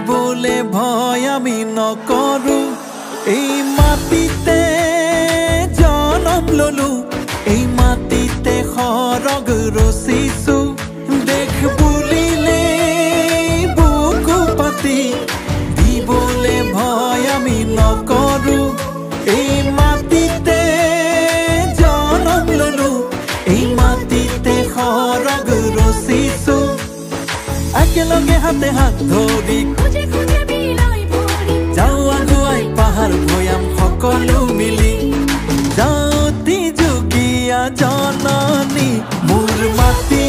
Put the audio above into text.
দিবলে ভয় আমি নকৰো এই মাটিতে জনম ললো এই মাটিতে খৰগ ৰচিছো দেখ বুলিলে বুকু পাতি দিবলে ভয় আমি নকৰো এই মাটিতে জনম ললো এই মাটিতে খৰগ ৰচিছো একেলগে হাতে হাত ধৰি খুঁজে খুঁজে বিলাই ভৰি যাও আগুৱাই পাহাৰ ভৈয়াম সকলো মিলি যাওঁতি যোগীয়া জননী মোৰ মাটি